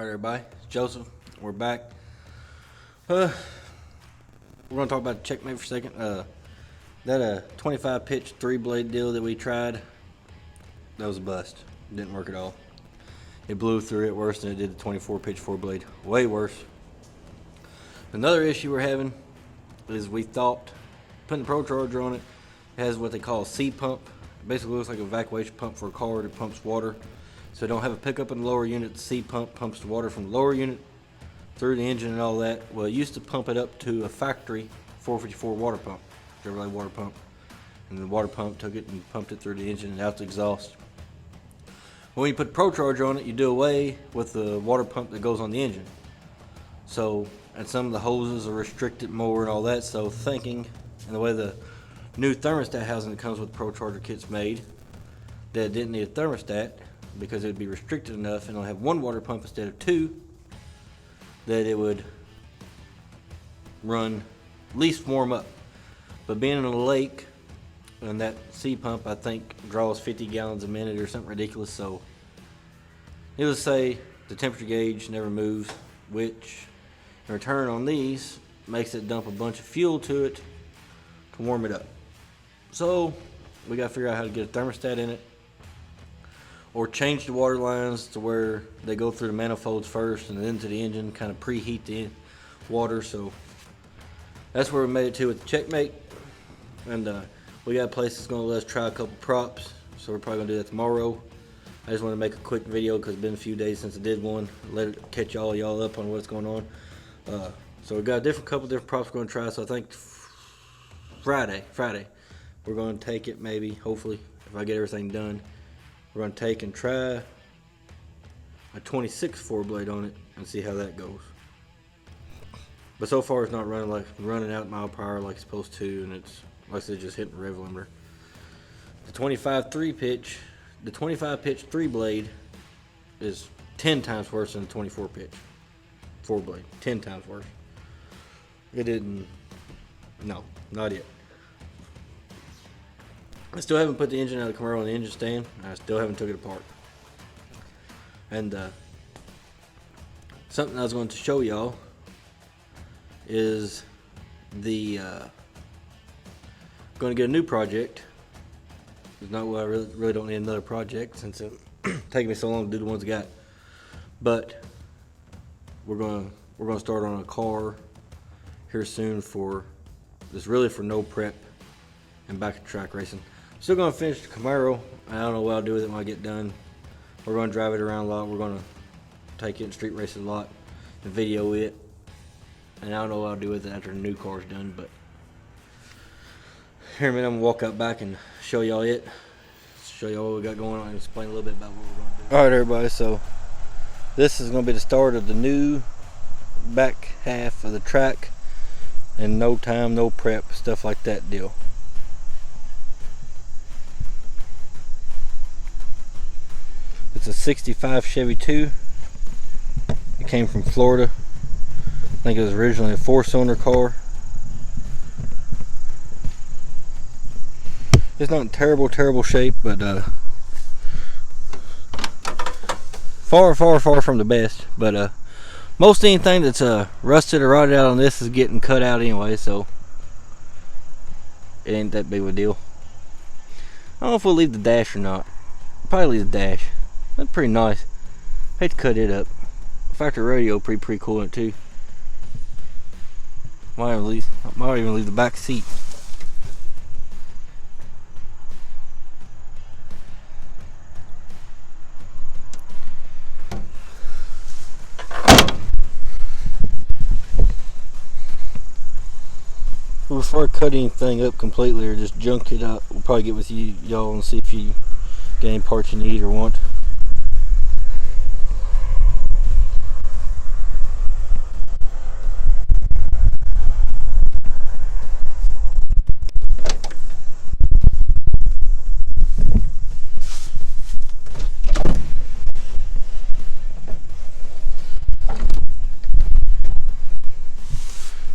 Alright everybody, it's Joseph. We're back. We're going to talk about checkmate for a second. That 25 pitch 3-blade deal that we tried, that was a bust. It didn't work at all. It blew through it worse than it did the 24 pitch 4-blade. Way worse. Another issue we're having is we thought putting the Pro Charger on it has what they call a C pump. It basically looks like an evacuation pump for a car that pumps water. So it don't have a pickup in the lower unit. The C pump pumps the water from the lower unit through the engine and all that. Well, it used to pump it up to a factory 454 water pump, Chevrolet water pump. And the water pump took it and pumped it through the engine and out the exhaust. When you put the Pro Charger on it, you do away with the water pump that goes on the engine. So, and some of the hoses are restricted more and all that. So thinking, and the way the new thermostat housing that comes with the Pro Charger kit's made, that it didn't need a thermostat, because it would be restricted enough and it'll have one water pump instead of two, that it would run, at least warm up. But being in a lake, and that C pump I think draws 50 gallons a minute or something ridiculous, so it'll say the temperature gauge never moves, which in return on these makes it dump a bunch of fuel to it to warm it up. So we got to figure out how to get a thermostat in it, or change the water lines to where they go through the manifolds first and then to the engine, kind of preheat the water. So that's where we made it to with the checkmate. And we got a place that's going to let us try a couple props, so we're probably going to do that tomorrow. I just want to make a quick video because it's been a few days since I did one. Let it catch y'all up on what's going on. So we got a couple different props we're going to try. So I think Friday we're going to take it, maybe, hopefully, if I get everything done. We're going to take and try a 26 4-blade on it and see how that goes. But so far it's not running out mile per hour like it's supposed to, and it's like I said, just hitting the rev limiter. The 25 pitch 3-blade is 10 times worse than the 24 pitch 4-blade. 10 times worse. It didn't. No, not yet. I still haven't put the engine out of the Camaro on the engine stand. I still haven't took it apart. And something I was going to show y'all is the going to get a new project. It's not what I really don't need another project since it's taking me so long to do the ones I got. But we're going to start on a car here soon for this, really for no prep and back to track racing. Still going to finish the Camaro. I don't know what I'll do with it when I get done. We're going to drive it around a lot. We're going to take it and street race it a lot and video it. And I don't know what I'll do with it after the new car's done. But here in a minute, I'm going to walk out back and show y'all it. Show y'all what we got going on and explain a little bit about what we're going to do. Alright everybody, so this is going to be the start of the new back half of the track. And no time, no prep, stuff like that deal. It's a 65 Chevy 2. It came from Florida. I think it was originally a 4-cylinder car. It's not in terrible shape, but far from the best. But most anything that's rusted or rotted out on this is getting cut out anyway, so it ain't that big of a deal. I don't know if we'll leave the dash or not. Probably leave the dash. That's pretty nice. Hate to cut it up. Factory radio pretty cool in it too. Might even leave the back seat. Before I cut anything up completely or just junk it up, we'll probably get with y'all and see if you get any parts you need or want.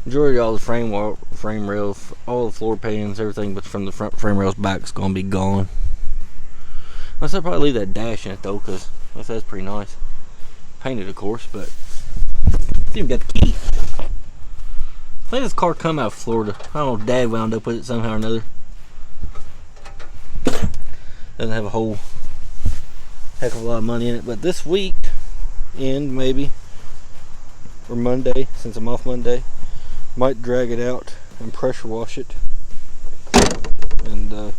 Majority of all the frame rails, all the floor pans, everything but from the front frame rails back is going to be gone. I'll probably leave that dash in it though, because that's pretty nice. painted, of course, but it's even got the key. I think this car come out of Florida. I don't know if Dad wound up with it somehow or another. Doesn't have a whole heck of a lot of money in it, but this week end maybe, or Monday, since I'm off Monday, might drag it out and pressure wash it, and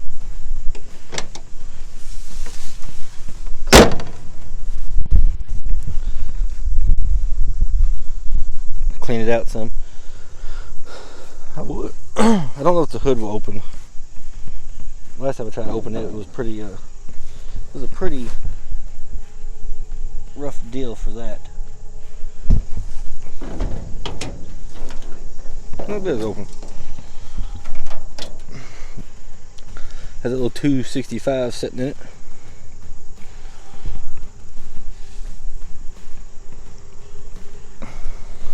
clean it out some. I would. I don't know if the hood will open. Last time I tried to open it, it was pretty. It was a pretty rough deal for that. That bit is open. Has a little 265 sitting in it.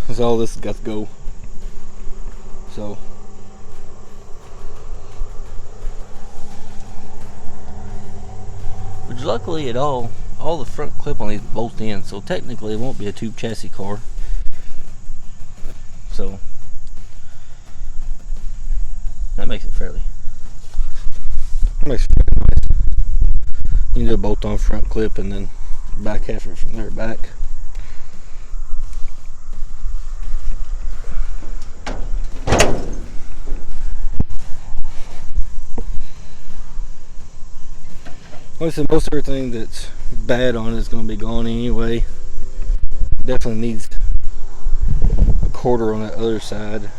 That's all this has got to go. So which luckily at all the front clip on these bolt in, so technically it won't be a tube chassis car. So that makes it fairly nice. You can do a bolt on front clip and then back half it from there back. Like I said, most everything that's bad on it is going to be gone anyway. Definitely needs a quarter on that other side.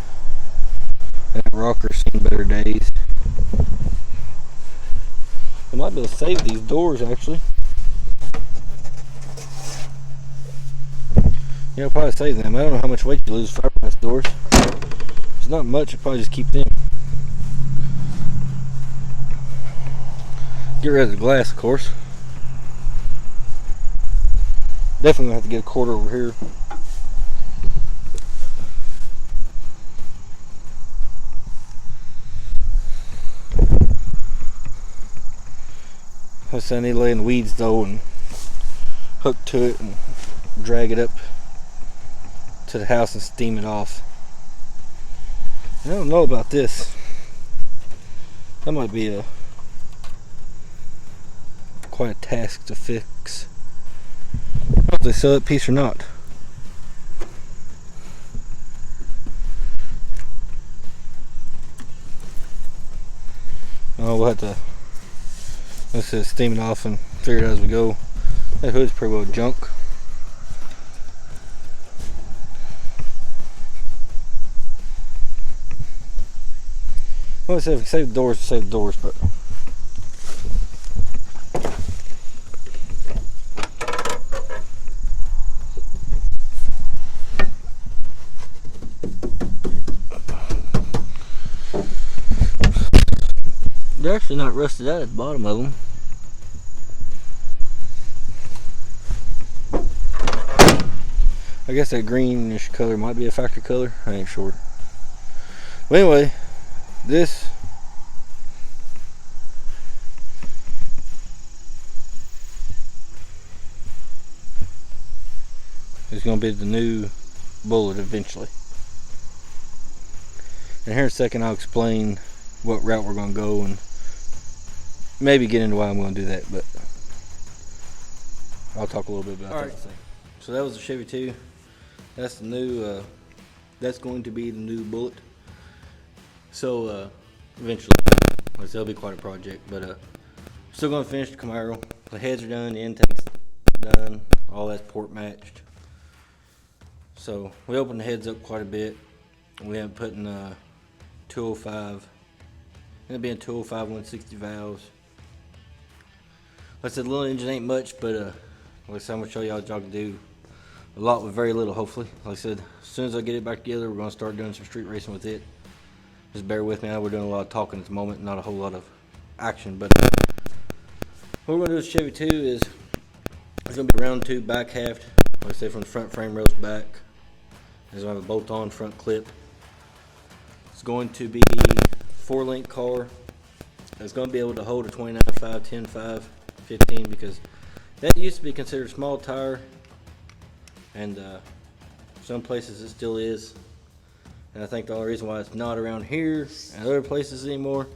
And that rocker's seen better days. I might be able to save these doors actually. Yeah, I'll probably save them. I don't know how much weight you lose with fiberglass doors. It's not much, I'll probably just keep them. Get rid of the glass, of course. Definitely gonna have to get a quarter over here. I need to lay in the weeds though and hook to it and drag it up to the house and steam it off. I don't know about this. That might be quite a task to fix. I don't know if they sell that piece or not. Oh, we'll have to, let's just steam it off and figure it out as we go. That hood's pretty well junk. Well, I said if we save the doors, save the doors, but they're actually not rusted out at the bottom of them. I guess that greenish color might be a factory color. I ain't sure. But anyway, this is going to be the new Bullet eventually. And here in a second I'll explain what route we're going to go and maybe get into why I'm going to do that, but I'll talk a little bit about that. So that was the Chevy 2. That's the new, that's going to be the new Bullet. So eventually, like I said, it'll be quite a project, but still going to finish the Camaro. The heads are done, the intake's done, all that's port matched. So we opened the heads up quite a bit. We ended up putting 205. Ended up being 205 160 valves. Like I said, the little engine ain't much, but like I said, I'm gonna show y'all what y'all can do a lot with very little, hopefully. Like I said, as soon as I get it back together, we're gonna start doing some street racing with it. Just bear with me. I know we're doing a lot of talking at the moment, not a whole lot of action. But what we're gonna do with Chevy 2 is it's gonna be round tube back half. Like I said, from the front frame rails back. It's gonna have a bolt-on front clip. It's going to be 4-link car. It's going to be able to hold a 29.5, 10.5, 15 because that used to be considered a small tire. and some places it still is. And I think the only reason why it's not around here and other places anymore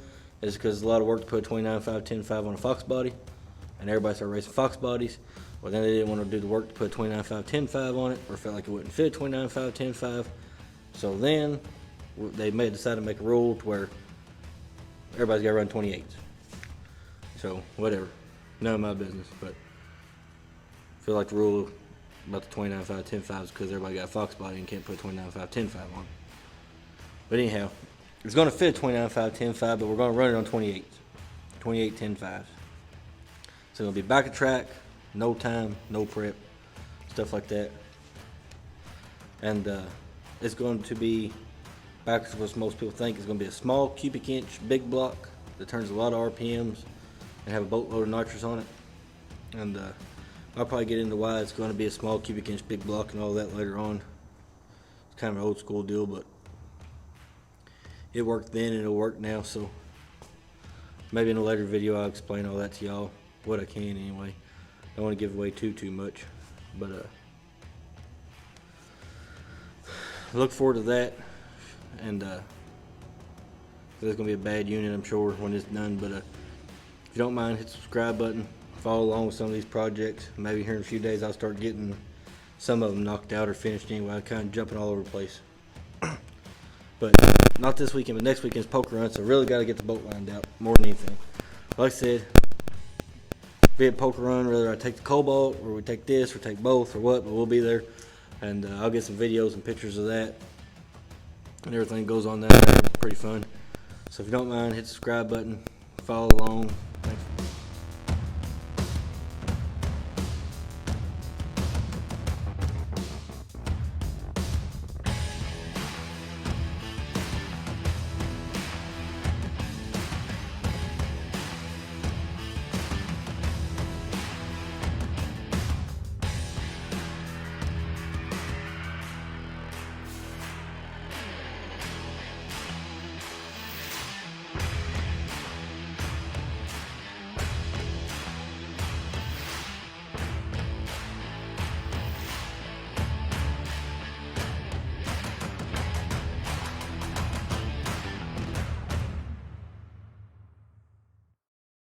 is because a lot of work to put 29.5, 10.5 on a Fox body, and everybody started racing Fox bodies. Well, then they didn't want to do the work to put 29.5, 10.5 on it, or felt like it wouldn't fit 29.5, 10.5. So then they decided to make a rule to where everybody's got to run 28s. So whatever, none of my business. But I feel like the rule about the 29.5, 10.5 is because everybody got a Fox body and can't put 29.5, 10.5 on it. But anyhow, it's going to fit 29.5, 10.5, but we're going to run it on 28s. 28, 10.5s. So it's going to be back at track, no time, no prep, stuff like that. And it's going to be, backwards to what most people think, it's going to be a small cubic inch big block that turns a lot of RPMs and have a boatload of nitrous on it. And I'll probably get into why it's going to be a small cubic inch big block and all that later on. It's kind of an old school deal, but it worked then and it'll work now, so maybe in a later video I'll explain all that to y'all, what I can anyway. Don't want to give away too much, but look forward to that. And there's gonna be a bad unit, I'm sure, when it's done. But if you don't mind, hit the subscribe button, follow along with some of these projects. Maybe here in a few days I'll start getting some of them knocked out or finished anyway. I'm kind of jumping all over the place. But not this weekend, but next weekend's poker run, so really got to get the boat lined out more than anything. Like I said, be it poker run, whether I take the cobalt or we take this or take both or what, but we'll be there. And I'll get some videos and pictures of that. And everything goes on that. It's pretty fun. So if you don't mind, hit the subscribe button, follow along. Thanks.